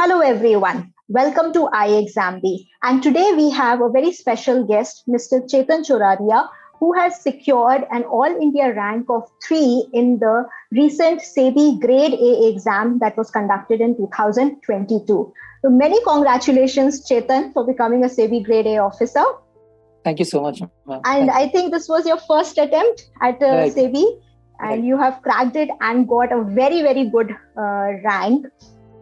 Hello everyone. Welcome to iExamB. And today we have a very special guest, Mr. Chetan Choraria, who has secured an All India rank of 3 in the recent SEBI Grade A exam that was conducted in 2022. So many congratulations, Chetan, for becoming a SEBI Grade A officer. Thank you so much. And I think this was your first attempt at SEBI, and you have cracked it and got a very, very good rank.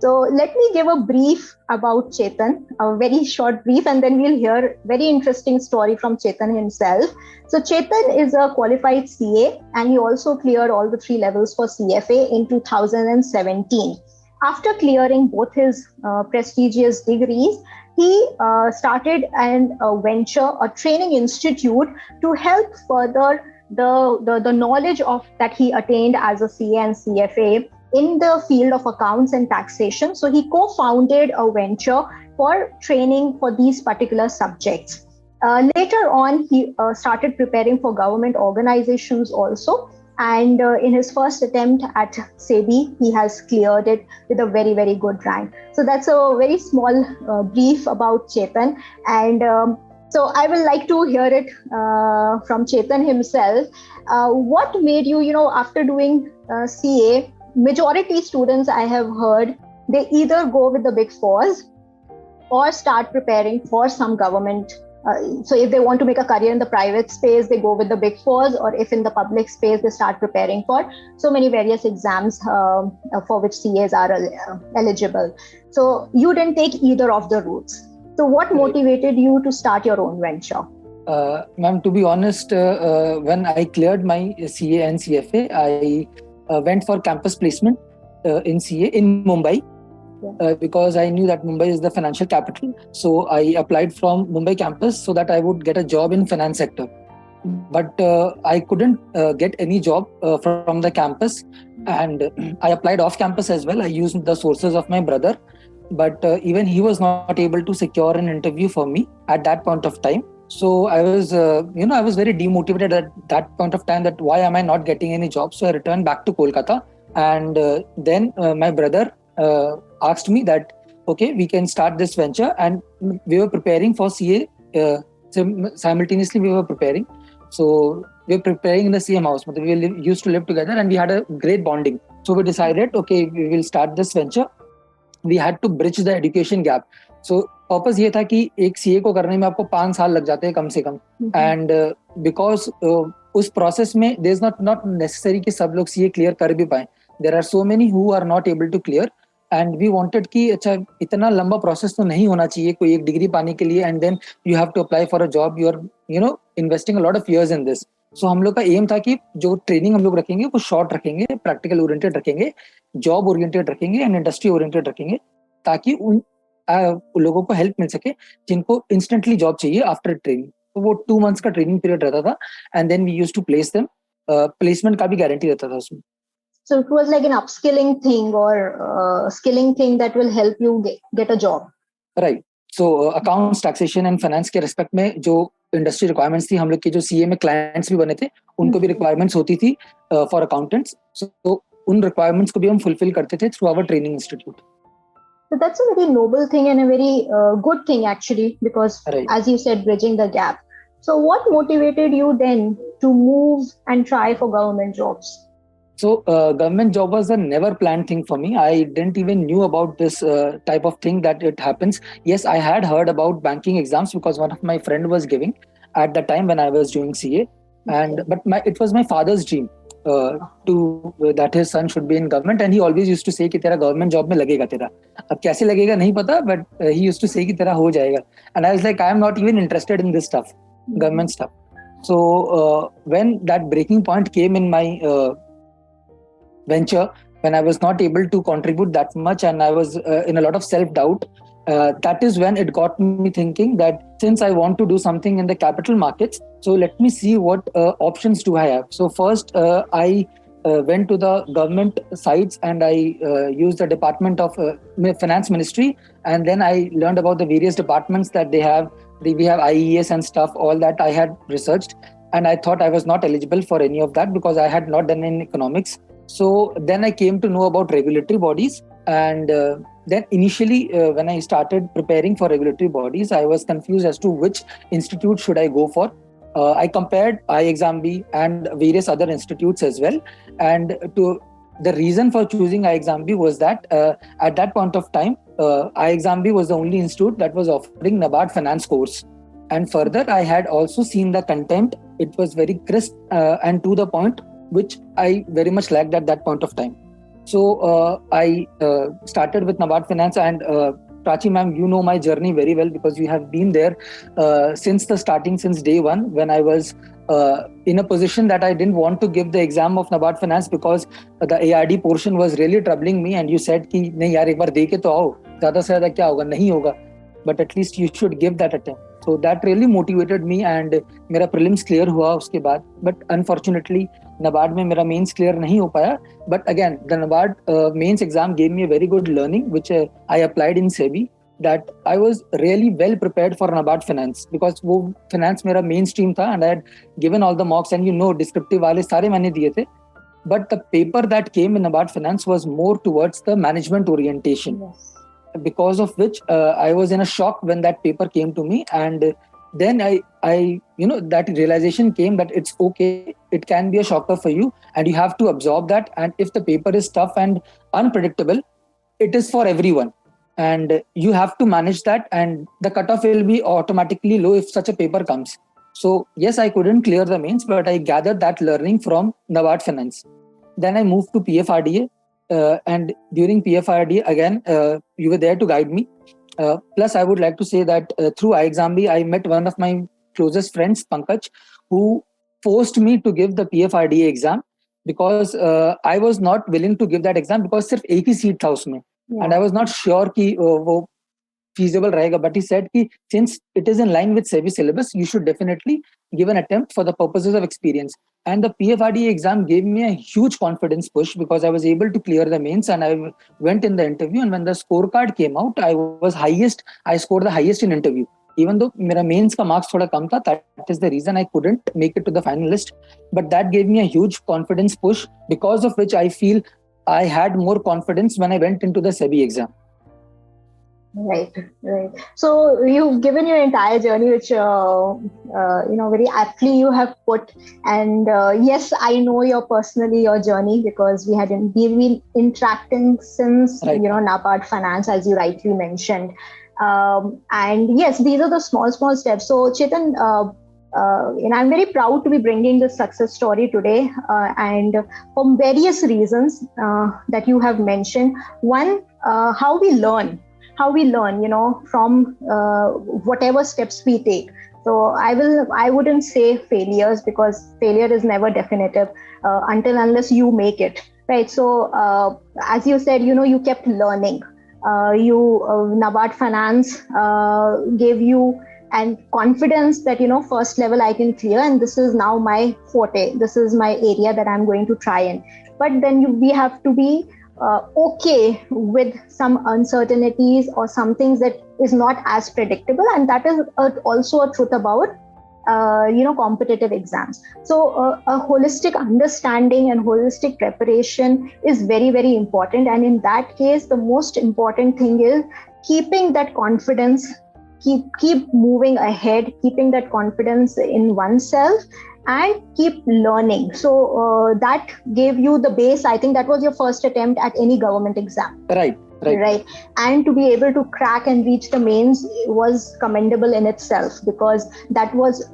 So let me give a brief about Chetan, a very short brief, and then we'll hear a very interesting story from Chetan himself. So Chetan is a qualified CA, and he also cleared all the 3 levels for CFA in 2017. After clearing both his prestigious degrees, he started a venture, a training institute to help further the knowledge of that he attained as a CA and CFA in the field of accounts and taxation. So he co-founded a venture for training for these particular subjects. Later on, he started preparing for government organizations also. And in his first attempt at SEBI, he has cleared it with a very, very good rank. So that's a very small brief about Chetan. And so I will like to hear it from Chetan himself. What made you, after doing CA, majority students I have heard, they either go with the big fours or start preparing for some government. So if they want to make a career in the private space, they go with the big fours, or if in the public space, they start preparing for so many various exams for which CAs are eligible. So you didn't take either of the routes. So what motivated you to start your own venture? Ma'am, to be honest, when I cleared my CA and CFA, I went for campus placement in CA in Mumbai because I knew that Mumbai is the financial capital. So I applied from Mumbai campus so that I would get a job in finance sector. But I couldn't get any job from the campus, and I applied off campus as well. I used the sources of my brother, but even he was not able to secure an interview for me at that point of time. So I was, I was very demotivated at that point of time that why am I not getting any job? So I returned back to Kolkata, and then my brother asked me that, okay, we can start this venture, and we were preparing for CA. Simultaneously, we were preparing. So we were preparing in the same house. We used to live together, and we had a great bonding. So we decided, okay, we will start this venture. We had to bridge the education gap. So purpose ये था कि एक CA को करने में आपको 5 साल लग जाते हैं कम से कम, एंड बिकॉज उस प्रोसेस में देयर इज नॉट नेसेसरी कि सब लोग सीए क्लियर कर भी पाए. There are so many who are not able to clear, and we wanted कि अच्छा इतना लंबा प्रोसेस तो नहीं होना चाहिए कोई एक डिग्री पाने के लिए, and then you have to apply for a job. You are investing a lot of years in this. So हम लोग का एम था कि जो ट्रेनिंग हम लोग रखेंगे वो शॉर्ट रखेंगे, प्रैक्टिकल ओरिएंटेड रखेंगे, जॉब ओरिएंटेड रखेंगे एंड इंडस्ट्री ओरिएंटेड रखेंगे, ताकि उन लोगों को हेल्प मिल सके जिनको इंस्टेंटली जॉब चाहिए आफ्टर ट्रेनिंग. तो वो 2 months का ट्रेनिंग पीरियड रहता था, and then we used to place them. Placement का भी गारंटी रहता था उसमें. So it was like an upskilling thing or skilling thing that will help you get a job. Right. So accounts, taxation and finance के respect में जो industry requirements थी, हम लोग के जो सीए में क्लाइंट्स भी बने थे उनको भी रिक्वायरमेंट्स होती थी फॉर अकाउंटेंट्स. सो उन रिक्वायरमेंट्स को भी हम फुलफिल करते थे through our training institute. So that's a very noble thing and a very good thing actually, because as you said, bridging the gap. So what motivated you then to move and try for government jobs? So government job was a never planned thing for me. I didn't even knew about this type of thing that it happens. Yes, I had heard about banking exams because one of my friend was giving at the time when I was doing CA, and but it was my father's dream that his son should be in government, and he always used to say कि तेरा government job में लगेगा तेरा. अब कैसे लगेगा नहीं पता, but he used to say कि तेरा हो जाएगा. And I was like, I am not even interested in this stuff, government stuff. So when that breaking point came in my venture, when I was not able to contribute that much and I was in a lot of self-doubt, that is when it got me thinking that since I want to do something in the capital markets, so let me see what options do I have. So first I went to the government sites and I used the department of finance ministry, and then I learned about the various departments that they have. We have IES and stuff, all that I had researched, and I thought I was not eligible for any of that because I had not done in economics. So then I came to know about regulatory bodies, and then initially when I started preparing for regulatory bodies, I was confused as to which institute should I go for. I compared iExamB and various other institutes as well. And the reason for choosing iExamB was that at that point of time, iExamB was the only institute that was offering NABARD finance course. And further, I had also seen the content. It was very crisp and to the point, which I very much liked at that point of time. So I started with NABARD Finance, and Prachi ma'am, you know my journey very well because you have been there since the starting, since day one, when I was in a position that I didn't want to give the exam of NABARD Finance because the ARD portion was really troubling me, and you said कि नहीं यार एक बार दे के तो आओ, ज़्यादा से ज़्यादा क्या होगा, नहीं होगा, but at least you should give that attempt. So that really motivated me, and मेरा prelims clear हुआ उसके बाद, but unfortunately NABARD में मेरा mains clear नहीं हो पाया. But again, the NABARD mains exam gave me a very good learning, which I applied in SEBI, that I was really well prepared for NABARD Finance because वो finance मेरा mainstream था, and I had given all the mocks, and descriptive वाले सारे मैंने दिए थे. But the paper that came in NABARD Finance was more towards the management orientation. Yes. Because of which I was in a shock when that paper came to me, and then I that realization came that it's okay, it can be a shocker for you, and you have to absorb that. And if the paper is tough and unpredictable, it is for everyone, and you have to manage that, and the cutoff will be automatically low if such a paper comes. So yes, I couldn't clear the mains, but I gathered that learning from NABARD Finance. Then I moved to PFRDA. And during PFRD, again, you were there to guide me. Plus, I would like to say that through iExamB, I met one of my closest friends, Pankaj, who forced me to give the PFRDA exam because I was not willing to give that exam because सिर्फ एक ही seat था उसमें, and I was not sure कि वो feasible रहेगा. But he said कि since it is in line with SEBI syllabus, you should definitely give an attempt for the purposes of experience. And the PFRDA exam gave me a huge confidence push because I was able to clear the mains, and I went in the interview. And when the scorecard came out, I scored the highest in interview. Even though मेरा mains का marks थोड़ा कम था, that is the reason I couldn't make it to the final list. But that gave me a huge confidence push, because of which I feel I had more confidence when I went into the SEBI exam. Right. So you've given your entire journey, which very aptly you have put. And yes, I know your journey because we've been interacting since NABARD Finance, as you rightly mentioned. And yes, these are the small steps. So Chetan, and I'm very proud to be bringing this success story today, and for various reasons that you have mentioned. One, how we learn, from whatever steps we take. So I wouldn't say failures, because failure is never definitive unless you make it, right? So as you said, you kept learning. NABARD Finance gave you and confidence that, first level I can clear, and this is now my forte. This is my area that I'm going to try in. But then we have to be okay with some uncertainties or some things that is not as predictable, and that is also a truth about competitive exams. So a holistic understanding and holistic preparation is very, very important, and in that case the most important thing is keeping that confidence, keep moving ahead, keeping that confidence in oneself, and keep learning. So that gave you the base. I think that was your first attempt at any government exam. Right. And to be able to crack and reach the mains was commendable in itself, because that was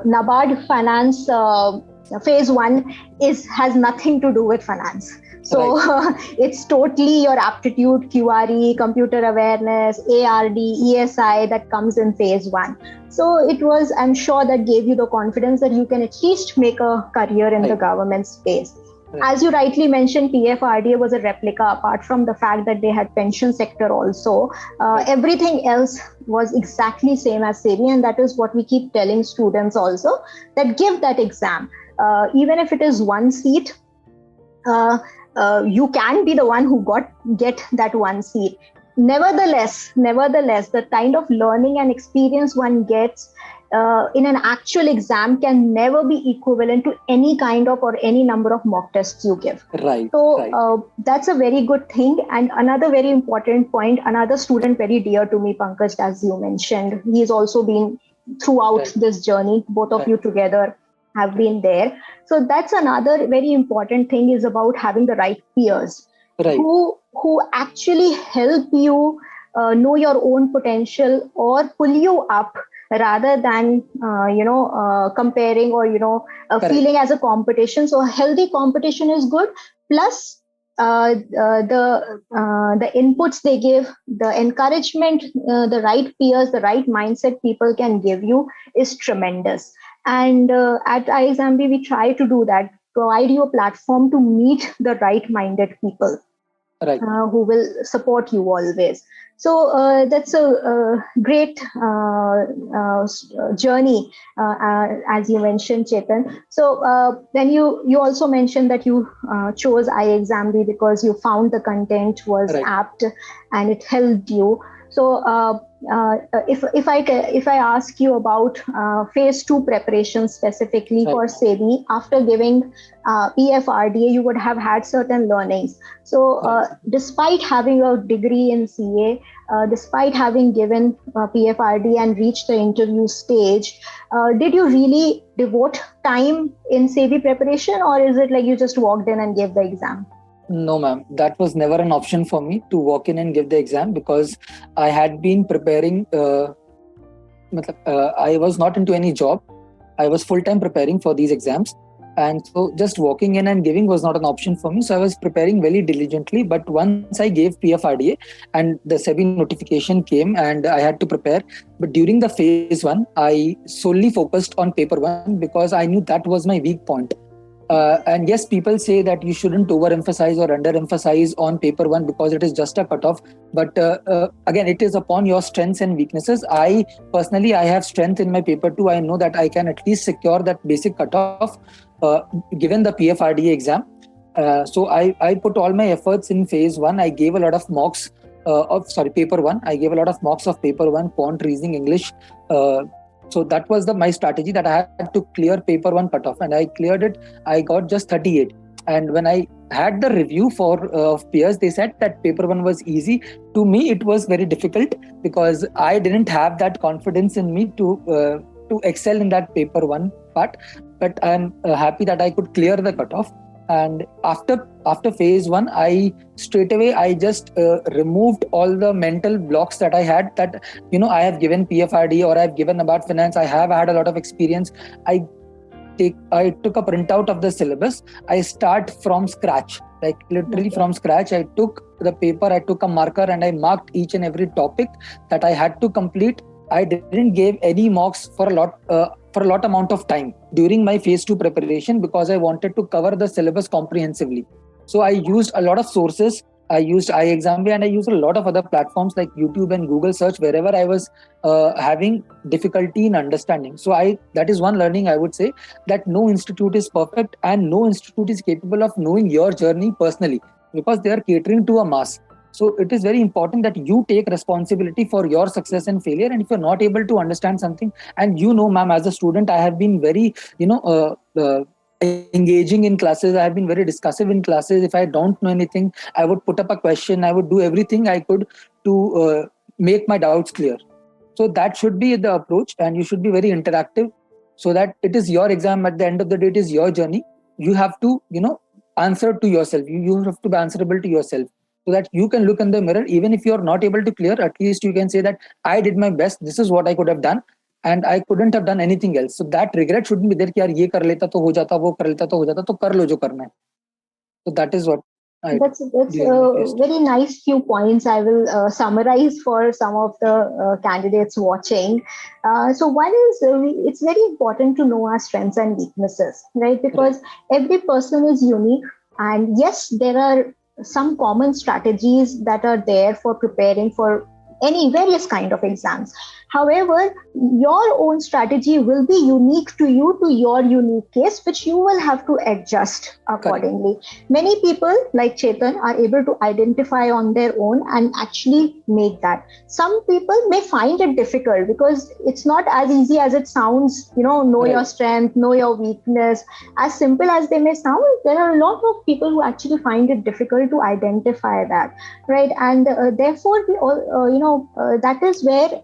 NABARD Finance phase 1 has nothing to do with finance. So it's totally your aptitude, QRE, computer awareness, ARD, ESI that comes in phase 1. So it was, I'm sure, that gave you the confidence that you can at least make a career in the government space. As you rightly mentioned, PFRDA was a replica. Apart from the fact that they had pension sector also, everything else was exactly same as SEBI, and that is what we keep telling students also, that give that exam. Even if it is one seat, you can be the one who get that one seat. Nevertheless, the kind of learning and experience one gets in an actual exam can never be equivalent to any kind of or any number of mock tests you give. Right. So that's a very good thing. And another very important point, another student very dear to me, Pankaj, as you mentioned, he's also been throughout this journey. Both of you together have been there. So that's another very important thing, is about having the right peers who actually help you know your own potential or pull you up, rather than comparing or feeling as a competition. So a healthy competition is good. Plus the inputs they give, the encouragement, the right peers, the right mindset people can give you is tremendous. And at iXambi, we try to do that, provide you a platform to meet the right-minded people who will support you always. So that's a great journey, as you mentioned, Chetan. So then you also mentioned that you chose iXambi because you found the content was apt and it helped you. So if I ask you about phase 2 preparation specifically for SEBI, after giving PFRDA, you would have had certain learnings. So despite having a degree in CA, despite having given PFRDA and reached the interview stage, did you really devote time in SEBI preparation, or is it like you just walked in and gave the exam? No, ma'am. That was never an option for me to walk in and give the exam, because I had been preparing. I was not into any job. I was full-time preparing for these exams. And so just walking in and giving was not an option for me. So I was preparing very diligently. But once I gave PFRDA and the SEBI notification came and I had to prepare. But during the phase 1, I solely focused on paper 1 because I knew that was my weak point. And yes, people say that you shouldn't overemphasize or underemphasize on paper 1 because it is just a cutoff. But again, it is upon your strengths and weaknesses. I personally have strength in my paper 2. I know that I can at least secure that basic cutoff given the PFRDA exam. So I put all my efforts in phase 1. I gave a lot of mocks paper 1. I gave a lot of mocks of paper 1, quant, reasoning, English. So that was my strategy, that I had to clear paper 1 cutoff, and I cleared it. I got just 38. And when I had the review for peers, they said that paper 1 was easy. To me, it was very difficult because I didn't have that confidence in me to excel in that paper 1 part. But I'm happy that I could clear the cutoff. And after phase 1, I straight away just removed all the mental blocks that I had, that I have given PFRD or I have given about finance. I have had a lot of experience. I took a printout of the syllabus. I start from scratch, like literally from scratch. I took the paper, I took a marker, and I marked each and every topic that I had to complete. I didn't give any mocks for a lot amount of time during my phase 2 preparation because I wanted to cover the syllabus comprehensively. So I used a lot of sources. I used iXambi and I used a lot of other platforms like YouTube and Google search wherever I was having difficulty in understanding. So that is one learning I would say, that no institute is perfect and no institute is capable of knowing your journey personally because they are catering to a mass. So it is very important that you take responsibility for your success and failure. And if you're not able to understand something, and ma'am, as a student, I have been very, engaging in classes. I have been very discussive in classes. If I don't know anything, I would put up a question. I would do everything I could to make my doubts clear. So that should be the approach, and you should be very interactive so that it is your exam. At the end of the day, it is your journey. You have to, answer to yourself. You have to be answerable to yourself, so that you can look in the mirror. Even if you're not able to clear, at least you can say that I did my best. This is what I could have done. And I couldn't have done anything else. So that regret shouldn't be there. कि यार ये कर लेता तो हो जाता, वो कर लेता तो हो जाता, तो कर लो जो करना है. So that is what that's very nice few points. I will summarize for some of the candidates watching. So one is it's very important to know our strengths and weaknesses, right? Because every person is unique, and yes, there are some common strategies that are there for preparing for any various kind of exams. However, your own strategy will be unique to you, to your unique case, which you will have to adjust accordingly. Correct. Many people like Chetan are able to identify on their own and actually make that. Some people may find it difficult because it's not as easy as it sounds, know right. Your strength, know your weakness. As simple as they may sound, there are a lot of people who actually find it difficult to identify that, right? And therefore, we all, that is where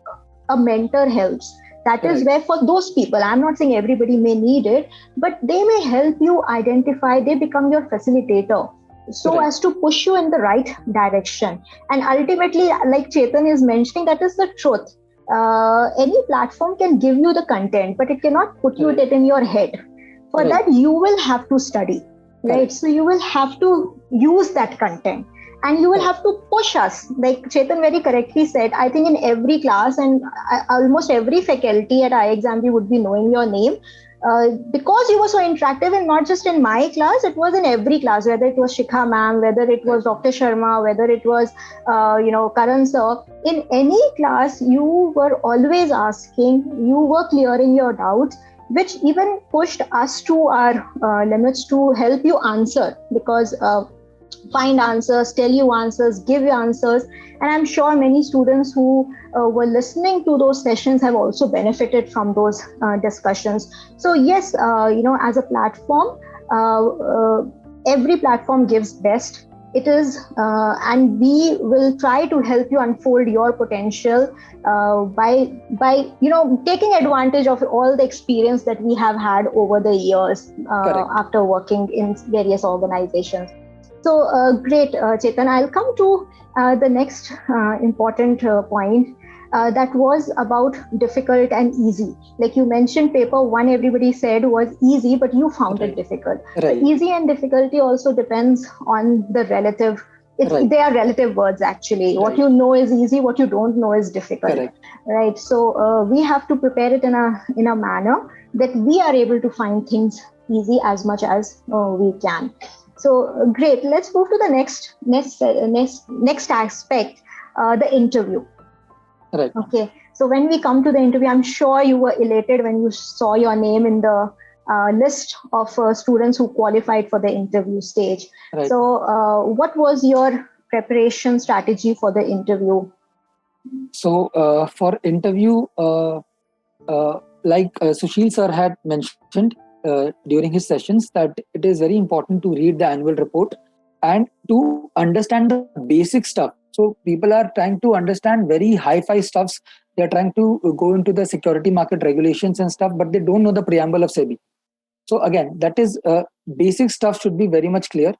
a mentor helps. That is where for those people, I'm not saying everybody may need it, but they may help you identify, they become your facilitator so as to push you in the right direction. And ultimately, like Chetan is mentioning, that is the truth. Any platform can give you the content, but it cannot put you it in your head. For that, you will have to study, right? So you will have to use that content. And you will have to push us, like Chetan very correctly said. I think in every class and almost every faculty at iExam would be knowing your name because you were so interactive, and not just in my class, it was in every class, whether it was Shikha ma'am, whether it was Dr. Sharma, whether it was, Karan sir. In any class, you were always asking, you were clearing your doubts, which even pushed us to our limits to help you answer, because find answers, tell you answers, give you answers. And I'm sure many students who were listening to those sessions have also benefited from those discussions. So yes, as a platform, every platform gives best. It is, and we will try to help you unfold your potential by taking advantage of all the experience that we have had over the years after working in various organizations. So great, Chetan. I'll come to the next important point that was about difficult and easy. Like you mentioned, paper one, everybody said was easy, but you found it difficult. Right. Easy and difficulty also depends on the relative. They are relative words actually. Right. What you know is easy, what you don't know is difficult. Correct. Right. So we have to prepare it in a manner that we are able to find things easy as much as we can. So great. Let's move to the next aspect, the interview. Right. Okay. So when we come to the interview, I'm sure you were elated when you saw your name in the list of students who qualified for the interview stage. Right. So what was your preparation strategy for the interview? So for interview, like Sushil sir had mentioned, during his sessions, that it is very important to read the annual report and to understand the basic stuff. So people are trying to understand very hi-fi stuffs. They're trying to go into the security market regulations and stuff, but they don't know the preamble of SEBI. So again, that is basic stuff should be very much clear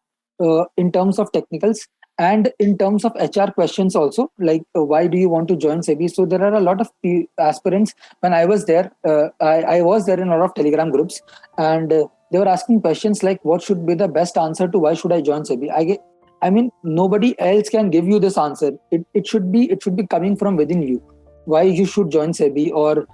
in terms of technicals and in terms of HR questions also, like why do you want to join SEBI? So there are a lot of aspirants. When I was there, I was there in a lot of Telegram groups, and they were asking questions like, what should be the best answer to why should I join SEBI? I mean, nobody else can give you this answer. It should be coming from within you. Why you should join SEBI, or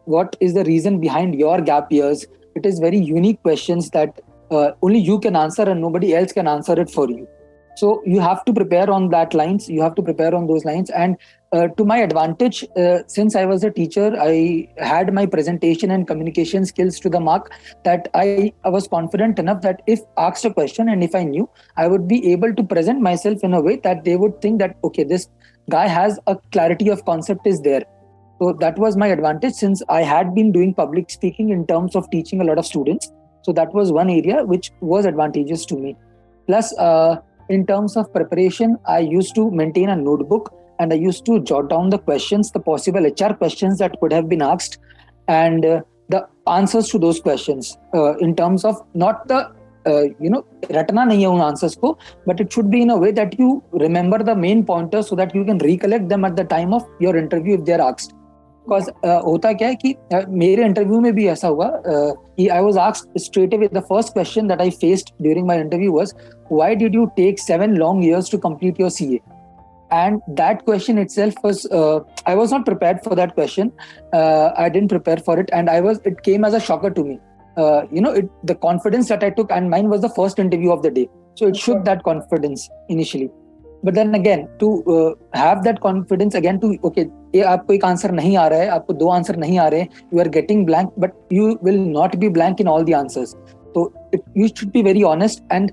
what is the reason behind your gap years? It is very unique questions that only you can answer and nobody else can answer it for you. So you have to prepare on that lines. You have to prepare on those lines. And to my advantage, since I was a teacher, I had my presentation and communication skills to the mark, that I was confident enough that if asked a question and if I knew, I would be able to present myself in a way that they would think that, okay, this guy has a clarity of concept is there. So that was my advantage, since I had been doing public speaking in terms of teaching a lot of students. So that was one area which was advantageous to me. Plus, in terms of preparation, I used to maintain a notebook and I used to jot down the questions, the possible HR questions that could have been asked, and the answers to those questions in terms of not the, ratna nahi hai un answers ko, but it should be in a way that you remember the main pointers so that you can recollect them at the time of your interview if they are asked. Because होता क्या है कि मेरे interview में भी ऐसा हुआ कि I was asked straight away, the first question that I faced during my interview was, why did you take 7 long years to complete your CA? And that question itself was, I was not prepared for that question. I didn't prepare for it, and it came as a shocker to me. The confidence that I took, and mine was the first interview of the day. So it shook that confidence initially. But then again, to have that confidence again to, okay, ये आपको एक answer नहीं आ रहा है, आपको दो answer नहीं आ रहे हैं, you are getting blank, but you will not be blank in all the answers. So you should be very honest. And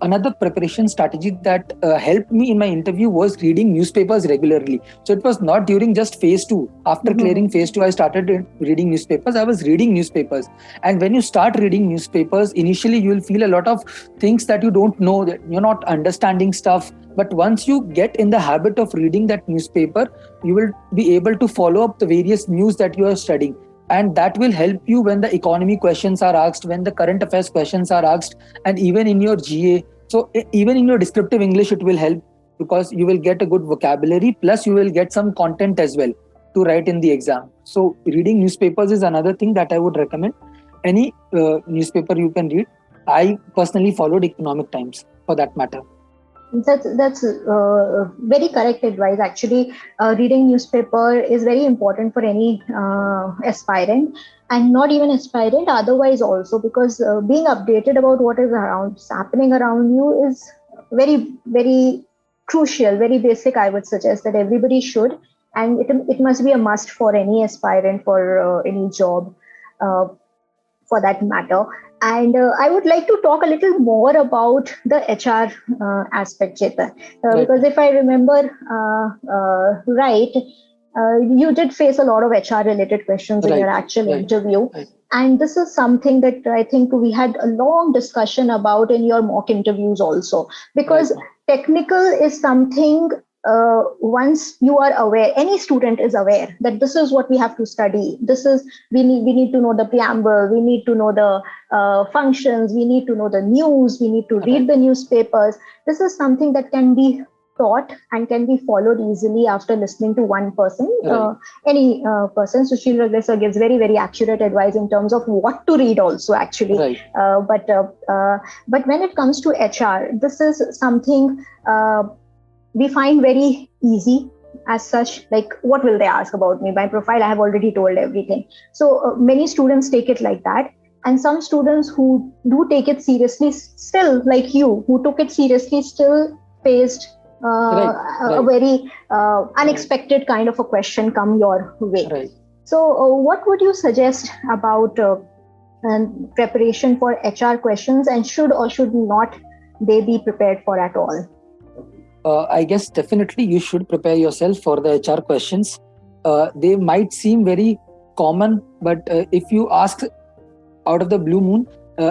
another preparation strategy that helped me in my interview was reading newspapers regularly. So it was not during just phase 2. After clearing phase 2, I started reading newspapers. I was reading newspapers. And when you start reading newspapers, initially you will feel a lot of things that you don't know, that you're not understanding stuff. But once you get in the habit of reading that newspaper, you will be able to follow up the various news that you are studying. And that will help you when the economy questions are asked, when the current affairs questions are asked, and even in your GA. So even in your descriptive English, it will help, because you will get a good vocabulary, plus you will get some content as well to write in the exam. So reading newspapers is another thing that I would recommend. Any newspaper you can read. I personally followed Economic Times for that matter. That's very correct advice. Actually, reading newspaper is very important for any aspirant, and not even aspirant, otherwise also, because being updated about what is happening around you is very, very crucial, very basic. I would suggest that everybody should, and it must be a must for any aspirant for any job, for that matter. And I would like to talk a little more about the HR aspect, Chetan, Right. because if I remember right, you did face a lot of HR related questions in Right. your actual Right. interview. Right. And this is something that I think we had a long discussion about in your mock interviews also, because Right. technical is something, once you are aware, any student is aware that this is what we have to study. We need to know the preamble, we need to know the functions, we need to know the news, we need to read the newspapers. This is something that can be taught and can be followed easily after listening to one person, any person. Sushil Raglesa gives very, very accurate advice in terms of what to read also, actually. Right. But when it comes to HR, this is something we find very easy as such. Like, what will they ask about me? My profile, I have already told everything. So many students take it like that. And some students who do take it seriously, still, like you, who took it seriously, still faced a very unexpected kind of a question come your way. Right. So what would you suggest about preparation for HR questions, and should or should not they be prepared for at all? I guess definitely you should prepare yourself for the HR questions. They might seem very common, but if you ask out of the blue moon,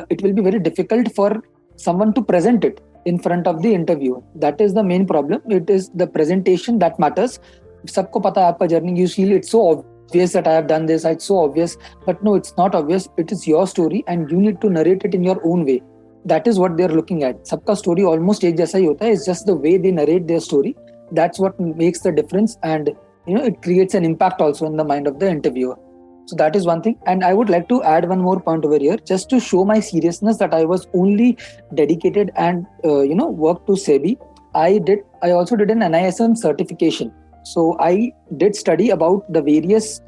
it will be very difficult for someone to present it in front of the interviewer. That is the main problem. It is the presentation that matters. Sabko pata hai aapka journey. You feel it's so obvious that I have done this. It's so obvious, but no, it's not obvious. It is your story, and you need to narrate it in your own way. That is what they're looking at. Sabka story almost ek jaisa hi hota hai. It's just the way they narrate their story. That's what makes the difference, and it creates an impact also in the mind of the interviewer. So that is one thing. And I would like to add one more point over here, just to show my seriousness that I was only dedicated and worked to SEBI. I also did an NISM certification. So I did study about the various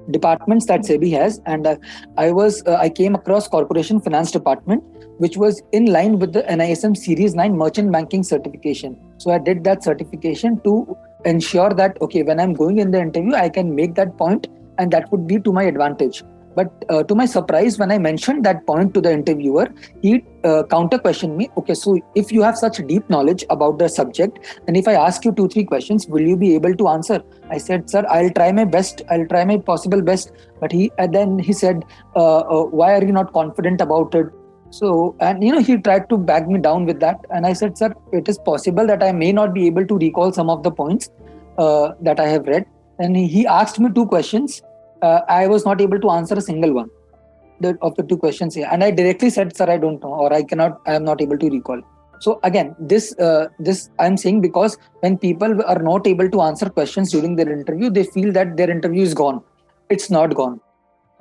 departments that SEBI has, and I came across Corporation Finance Department, which was in line with the NISM Series 9 Merchant Banking certification. So I did that certification to ensure that, okay, when I'm going in the interview, I can make that point, and that would be to my advantage. But to my surprise, when I mentioned that point to the interviewer, he counter questioned me. Okay, so if you have such deep knowledge about the subject, and if I ask you 2-3 questions, will you be able to answer? I said, sir, I'll try my best. I'll try my possible best. But then he said, why are you not confident about it? So, and he tried to back me down with that. And I said, sir, it is possible that I may not be able to recall some of the points that I have read. And he asked me 2 questions. I was not able to answer a single one of the 2 questions. And I directly said, sir, I don't know, or I am not able to recall. So again, this I'm saying because when people are not able to answer questions during their interview, they feel that their interview is gone. It's not gone.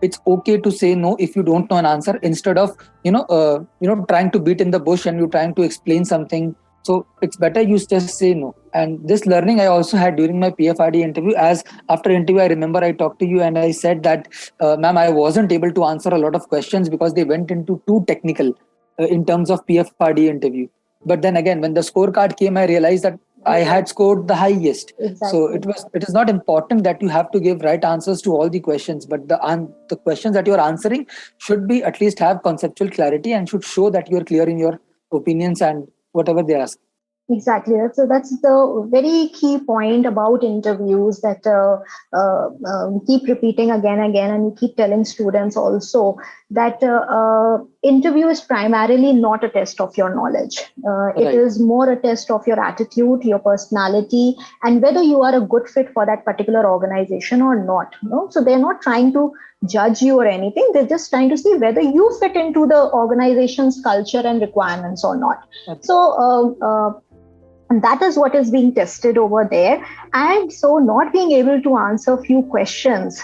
It's okay to say no if you don't know an answer, instead of trying to beat in the bush and you're trying to explain something. So it's better you just say no. And this learning I also had during my PFRD interview. As after interview, I remember I talked to you and I said that, ma'am, I wasn't able to answer a lot of questions because they went into too technical in terms of PFRD interview. But then again, when the scorecard came, I realized that I had scored the highest. Exactly. So it is not important that you have to give right answers to all the questions, but the questions that you are answering should be at least have conceptual clarity and should show that you are clear in your opinions and whatever they ask. Exactly. So that's the very key point about interviews that keep repeating again and again, and you keep telling students also that interview is primarily not a test of your knowledge. It is more a test of your attitude, your personality, and whether you are a good fit for that particular organization or not. So they're not trying to judge you or anything. They're just trying to see whether you fit into the organization's culture and requirements or not. So and that is what is being tested over there. And so not being able to answer a few questions,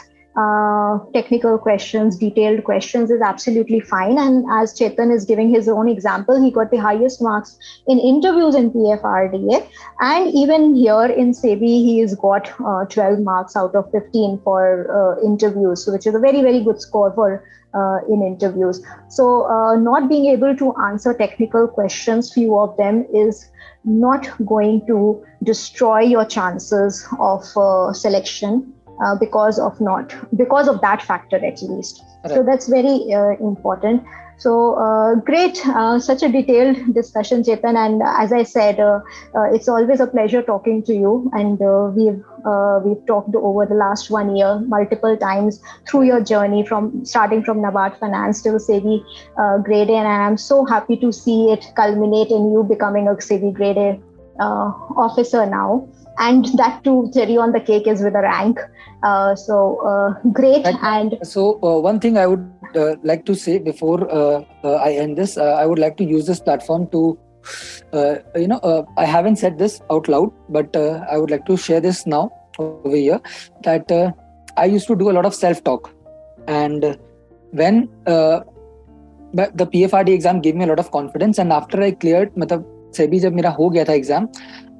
technical questions, detailed questions is absolutely fine. And as Chetan is giving his own example, he got the highest marks in interviews in PFRDA. And even here in SEBI, he has got 12 marks out of 15 for interviews, which is a very, very good score for in interviews. So not being able to answer technical questions, few of them, is not going to destroy your chances of selection because of that factor at least. Right. So that's very important. So great, such a detailed discussion, Chetan. And as I said, it's always a pleasure talking to you. And we've talked over the last 1 year multiple times through your journey from starting from NABARD Finance till SEBI Grade A. And I'm so happy to see it culminate in you becoming a SEBI Grade A officer now. And that too, cherry on the cake is with a rank. So great. And so one thing I would like to say before I end this, I would like to use this platform to, I haven't said this out loud, but I would like to share this now over here, that I used to do a lot of self-talk. And when the PFRD exam gave me a lot of confidence, and after I cleared, SEBI jab mera ho gaya tha exam,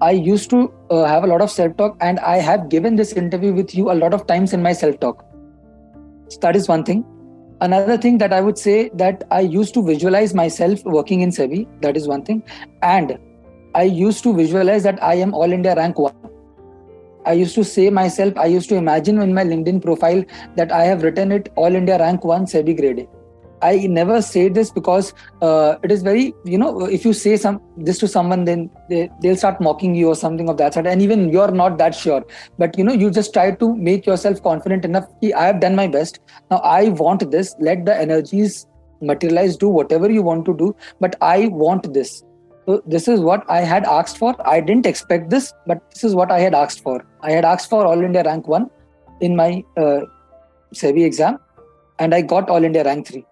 I used to have a lot of self-talk, and I have given this interview with you a lot of times in my self-talk. So that is one thing. Another thing that I would say, that I used to visualize myself working in SEBI. That is one thing. And I used to visualize that I am All India Rank 1. I used to say myself, I used to imagine in my LinkedIn profile that I have written it All India Rank 1 SEBI Grade A. I never say this because it is very, if you say this to someone, then they'll start mocking you or something of that sort. And even you're not that sure. But, you just try to make yourself confident enough. I have done my best. Now I want this. Let the energies materialize. Do whatever you want to do. But I want this. So this is what I had asked for. I didn't expect this, but this is what I had asked for. I had asked for All India Rank 1 in my SEBI exam. And I got All India Rank 3.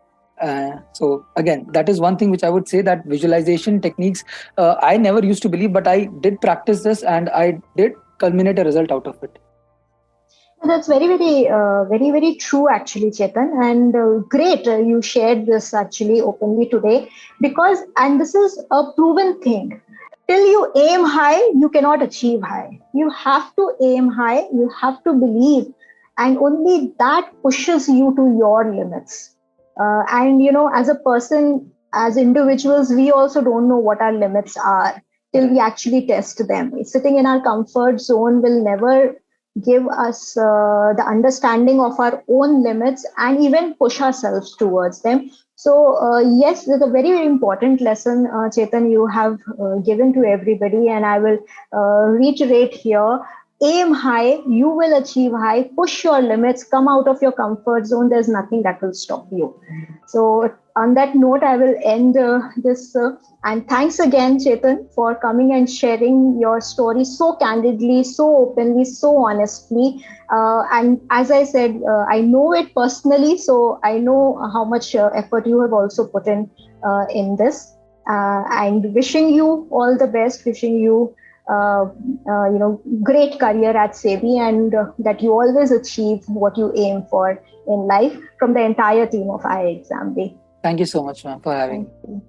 So again, that is one thing which I would say, that visualization techniques, I never used to believe, but I did practice this and I did culminate a result out of it. That's very, very, very true actually, Chetan. And great, you shared this actually openly today, and this is a proven thing. Till you aim high, you cannot achieve high. You have to aim high, you have to believe, and only that pushes you to your limits. And as a person, as individuals, we also don't know what our limits are till we actually test them. Sitting in our comfort zone will never give us the understanding of our own limits and even push ourselves towards them. So yes, there's a very, very important lesson, Chetan, you have given to everybody, and I will reiterate here. Aim high, you will achieve high, push your limits, come out of your comfort zone. There's nothing that will stop you. So on that note, I will end this. And thanks again, Chetan, for coming and sharing your story so candidly, so openly, so honestly. And as I said, I know it personally, so I know how much effort you have also put in this. And wishing you all the best, wishing you great career at SEBI, and that you always achieve what you aim for in life, from the entire team of iExam Day. Thank you so much, ma'am, for having me.